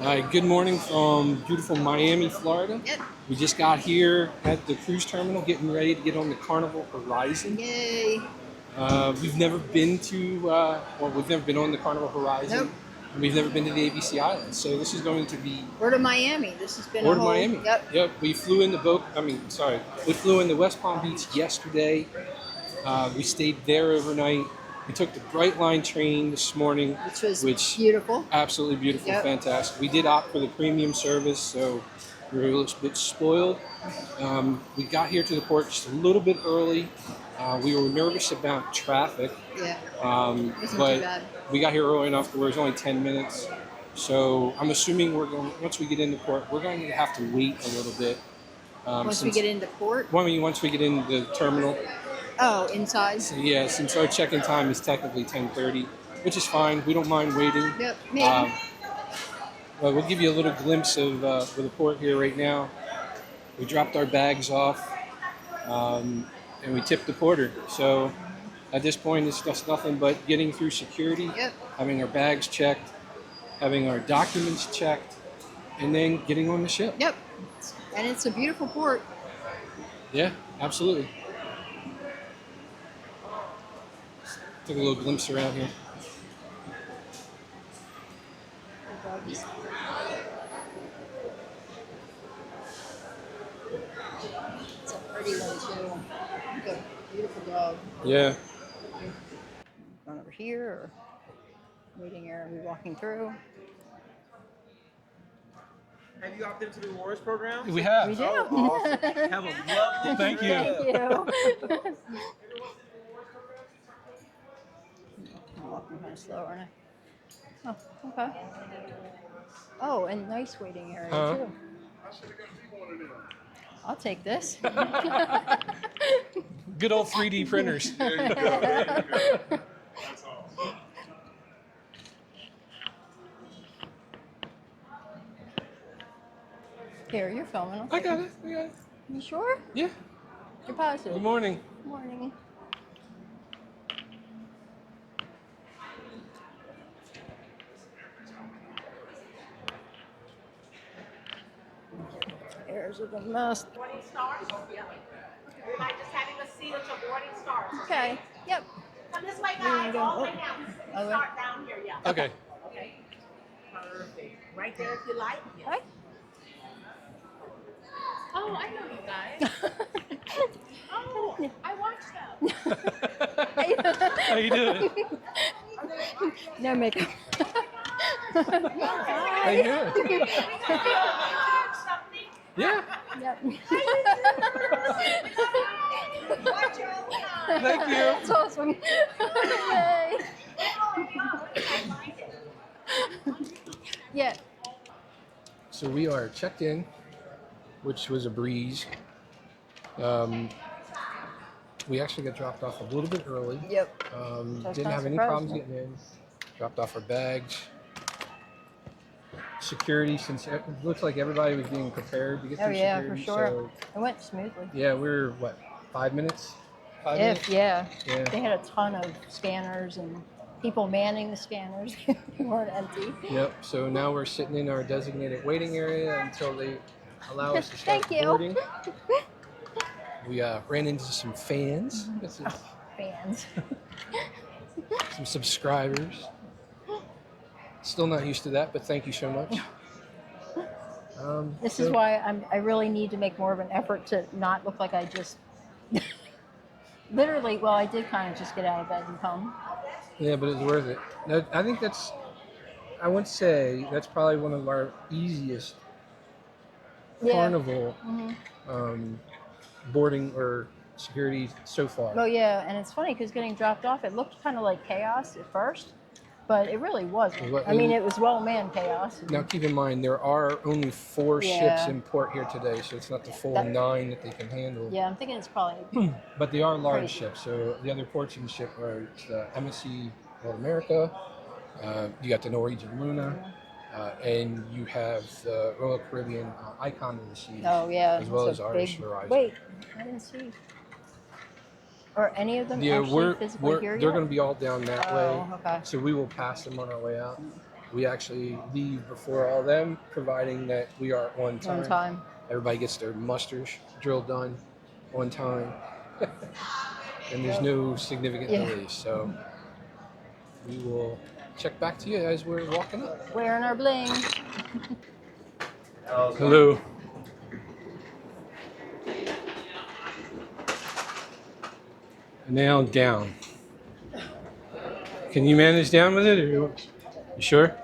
Hi, good morning from beautiful Miami, Florida. Yep. We just got here at the cruise terminal getting ready to get on the Carnival Horizon. Yay. We've never been to, or we've never been on the Carnival Nope. Horizon, and we've never been to the ABC Islands. So this is going to be We're to Miami. This has been or a to whole. Miami. Yep. Yep, we flew in the boat. We flew into West Palm Beach yesterday. We stayed there overnight. We took the Bright Line train this morning, Which was which beautiful. absolutely beautiful, Yep. fantastic. We did opt for the premium service, so we were a little bit spoiled. We got here to the port just a little bit early. We were nervous about traffic, Yeah. Wasn't too but bad. we got here early enough to where it's only 10 minutes. So I'm assuming once we get into port, we're going to have to wait a little bit. Once we get into port. Once we get in the terminal. Oh, inside. So yeah, since our check-in time is technically 10:30, which is fine. We don't mind waiting. Yep. Maybe. Well, we'll give you a little glimpse of the port here right now. We dropped our bags off, and we tipped the porter. So at this point, it's just nothing but getting through security, Yep. having our bags checked, having our documents checked, and then getting on the ship. Yep. And it's a beautiful port. Yeah, absolutely. Took a little glimpse around here. It's a pretty one too. It's a beautiful dog. Yeah. Going over here or waiting area. Are we walking through? Have you opted into the rewards program? We have. We do. Oh, awesome. Have a lovely Thank you. Thank you. I'm walking kind of slow, aren't I? Oh, okay. Oh, and nice waiting area too. I'll take this. Good old 3D printers. Here, you're filming. I got it. You sure? Yeah. You're positive. Good morning. Good morning. Airs are the most. Boarding stars? Yeah. We might just having a seat until boarding starts. Okay. Yep. Come this way, Where are you guys. All the way going? down. Oh, okay. Start down here, yeah. Okay. Okay. Perfect. Right there if you like. Yeah. Hi. Oh, I know you guys. Oh, I watched them. How you doing? No makeup. How you doing? Something. Yeah. Yep. Watch your own time. Thank you. That's awesome. Yay. Yeah. So we are checked in, which was a breeze. We actually got dropped off a little bit early. Yep. Didn't kinda have any surprised problems me. getting in. Dropped off our bags. Security, since it looks like everybody was being prepared to get Oh through yeah, for security. sure. So It went smoothly. yeah, we're what, 5 minutes? 5 If minutes? yeah. Yeah. They had a ton of scanners and people manning the scanners. They weren't empty. Yep. So now we're sitting in our designated waiting area until they allow us to start Thank you. boarding. We ran into some fans, got Fans. some subscribers. Still not used to that, but thank you so much. This is why I really need to make more of an effort to not look like I just literally. Well, I did kind of just get out of bed and come. Yeah, but it's worth it. I think I would say that's probably one of our easiest Carnival boarding or security so far. Oh yeah, and it's funny because getting dropped off, it looked kind of like chaos at first, but it really wasn't. I mean, it was well-manned chaos. Now, keep in mind, there are only 4 ships Yeah. in port here today, so it's not the full 9 that they can handle. Yeah, I'm thinking it's probably. But they are large Crazy. ships. So the other ports in the ship are the MSC North America, you got the Norwegian Luna, and you have the Royal Caribbean Icon of the Seas, Oh yeah. as well it's as a ours, big- Horizon. Wait, I didn't see. Or any of them Yeah, actually physically here they're yet? going to be all down that Oh, way. okay. So we will pass them on our way out. We actually leave before all them, providing that we are on time. On time. Everybody gets their musters drill done on time, and there's no significant delays. So we will check back to you as we're walking up. Wearing our bling. Hello. Now down. Can you manage down with it, or you sure?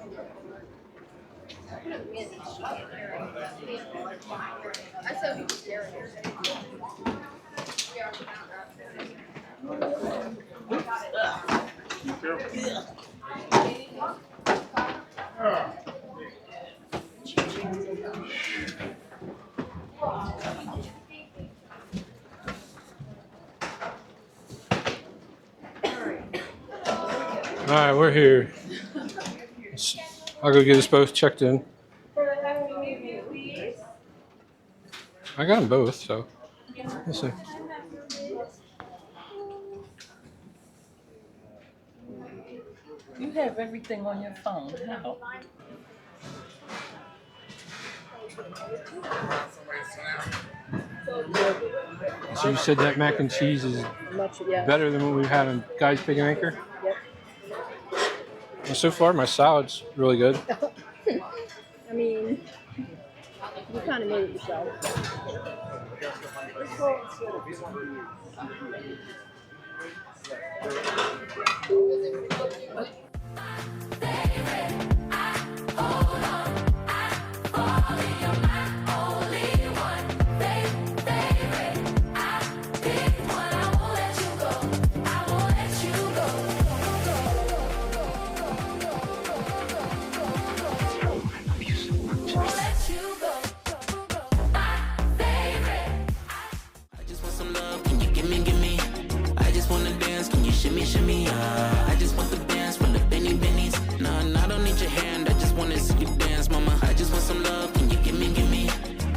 All right, we're here. I'll go get us both checked in. I got them both, so we'll see. You have everything on your phone. How? So you said that mac and cheese is better than what we've had on Guy's Pig and Anchor? Yep. Well, so far, my salad's really good. I mean, you kind of made it yourself. Shimmy, I just want the dance from the Benny Bennies. Nah, I don't need your hand, I just wanna see you dance, mama. I just want some love, can you give me?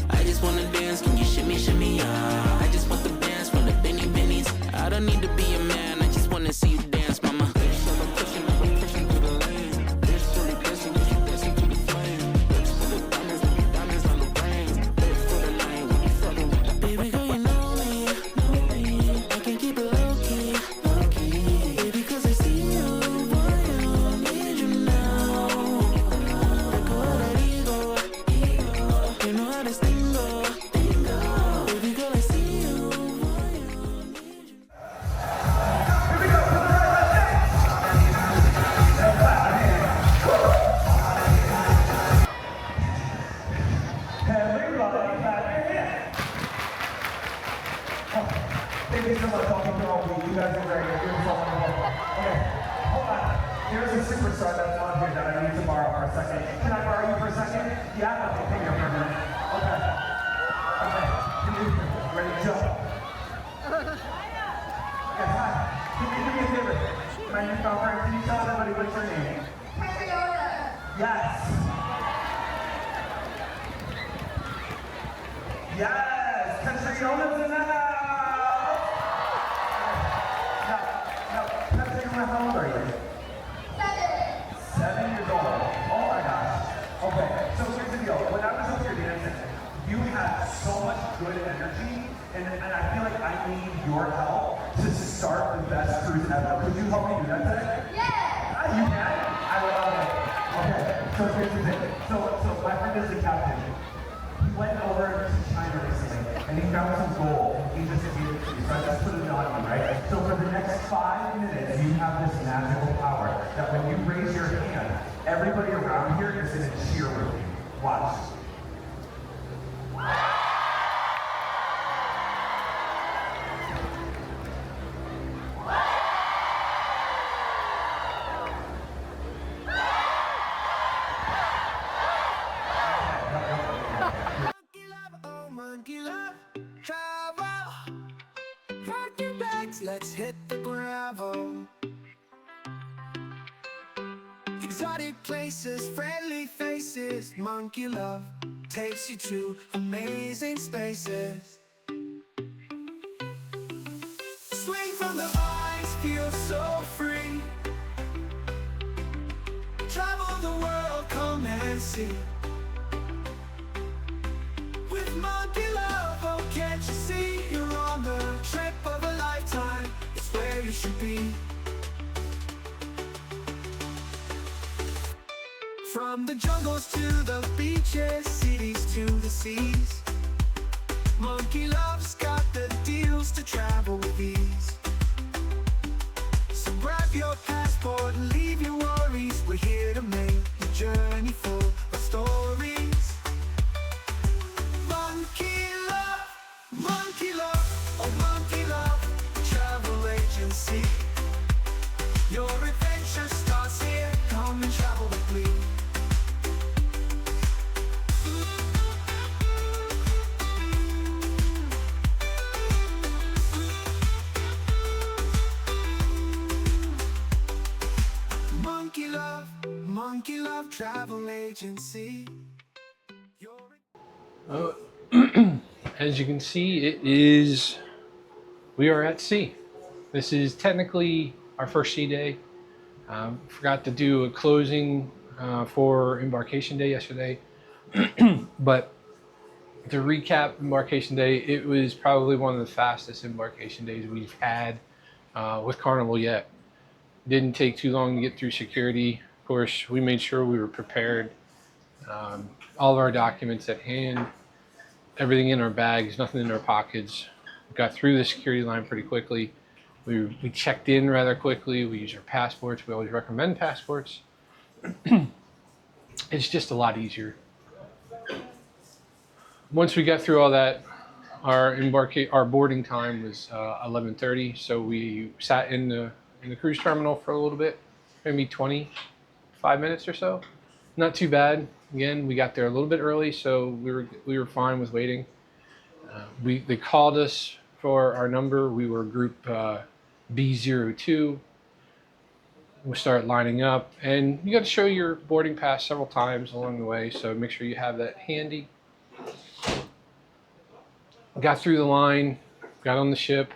I just wanna dance, can you shimmy, I just want the dance from the Benny Bennies. I don't need to be a man, I just wanna see you dance, mama. Thank you so much, all week. You guys are great. You're doing so wonderful. Okay, hold on. Here's a superstar that's on here that I need to borrow for a second. Can I borrow you for a second? Yeah? Okay, take it for a minute. Okay. Okay. Ready to jump? Yes, hi. Can you do me a favor? My name's Frank. Can you tell everybody what's your name? Yes. Yes. Castriona's in the house. How old are you? 7 years old. Oh my gosh. Okay, so here's the deal. When I was up here dancing, you had so much good energy, and I feel like I need your help to start the best cruise ever. Could you help me do that today? Yeah! You can? I love it. Okay, so here's the thing. So my friend is the captain. He went over to China recently, and he found some gold. He just gave it to you, so I just put it on you, right? So for the next 5 minutes, you have this magical power that when you raise your hand, everybody around here is in a cheer with you. Watch. Let's hit the gravel. Exotic places, friendly faces. Monkey love takes you to amazing spaces. Swing from the eyes, feel so free. Travel the world. sea. With Monkey Love, oh can't you see? You're on the trip of a lifetime. It's where you should be. From the jungles to the beaches, cities to the seas, Monkey Love's got the deals to travel with ease. So grab your passport and leave your worries. We're here to make the journey full of stories. Monkey Love, oh Monkey Love, travel agency. Your adventure starts here, come and travel with me. Monkey Love Travel Agency. As you can see, we are at sea. This is technically our first sea day. Forgot to do a closing for Embarkation Day yesterday. But to recap Embarkation Day, it was probably one of the fastest Embarkation days we've had with Carnival yet. Didn't take too long to get through security. Of course, we made sure we were prepared. All of our documents at hand, everything in our bags, nothing in our pockets. Got through the security line pretty quickly. We checked in rather quickly. We used our passports. We always recommend passports. It's just a lot easier. Once we got through all that, our boarding time was 11:30. So we sat in the cruise terminal for a little bit, maybe 25 minutes or so. Not too bad. Again, we got there a little bit early, so we were fine with waiting. They called us for our number. We were group B02. We start lining up, and you got to show your boarding pass several times along the way, so make sure you have that handy. Got through the line, got on the ship.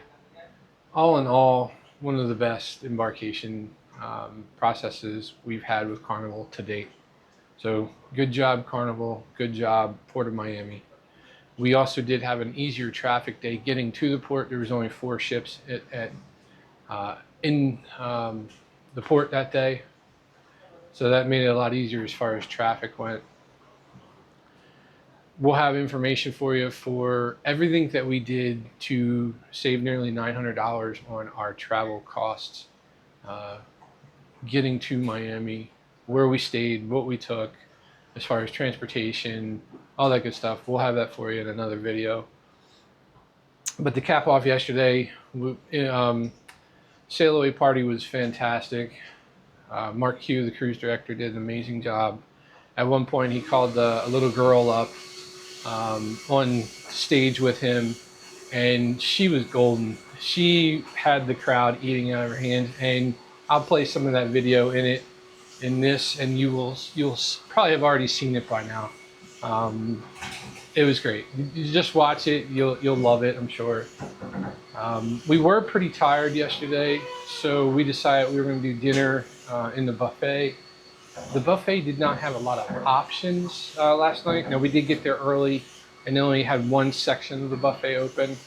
All in all, one of the best embarkation processes we've had with Carnival to date. So good job, Carnival. Good job, Port of Miami. We also did have an easier traffic day getting to the port. There was only 4 ships in the port that day. So that made it a lot easier as far as traffic went. We'll have information for you for everything that we did to save nearly $900 on our travel costs, getting to Miami, where we stayed, what we took, as far as transportation, all that good stuff. We'll have that for you in another video. But to cap off yesterday, sail away party was fantastic. Mark Q, the cruise director, did an amazing job. At one point, he called a little girl up on stage with him, and she was golden. She had the crowd eating out of her hands, and I'll play some of that video in this, and you'll probably have already seen it by now. It was great. You just watch it, you'll love it, I'm sure. We were pretty tired yesterday, so we decided we were going to do dinner in the buffet. The buffet did not have a lot of options last night. Now, we did get there early, and they only had one section of the buffet open,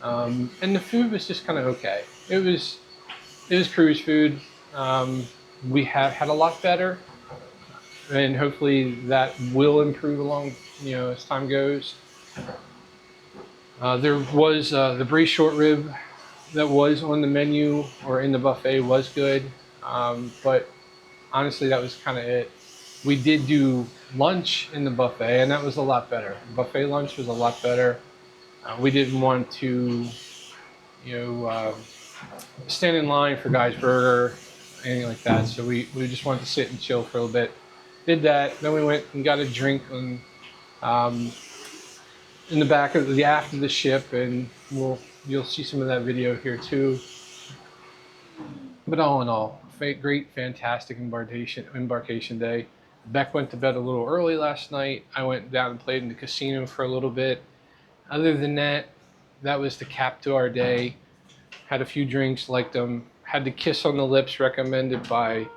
and the food was just kind of okay. It was cruise food. We have had a lot better, and hopefully that will improve along, as time goes. There was the braised short rib that was on the menu or in the buffet was good, but honestly, that was kind of it. We did do lunch in the buffet, and that was a lot better. Buffet lunch was a lot better. We didn't want to, stand in line for Guy's Burger, anything like that. So we just wanted to sit and chill for a little bit. Did that. Then we went and got a drink in the back of the aft of the ship, and you'll see some of that video here too. But all in all, great, fantastic embarkation day. Beck went to bed a little early last night. I went down and played in the casino for a little bit. Other than that, that was the cap to our day. Had a few drinks, liked them. Had the kiss on the lips recommended by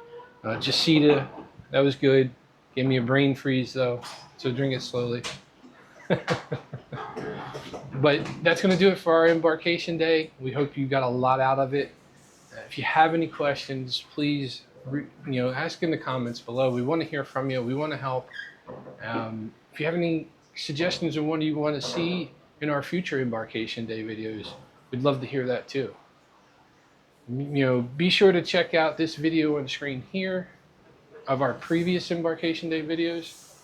Jacita. That was good. Gave me a brain freeze though, so drink it slowly. But that's going to do it for our embarkation day. We hope you got a lot out of it. If you have any questions, please ask in the comments below. We want to hear from you. We want to help. If you have any suggestions on what you want to see in our future embarkation day videos, we'd love to hear that too. Be sure to check out this video on the screen here of our previous embarkation day videos.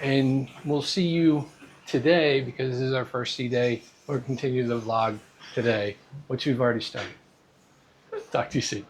And we'll see you today, because this is our first sea day. We'll continue the vlog today, which we've already started. Talk to you soon.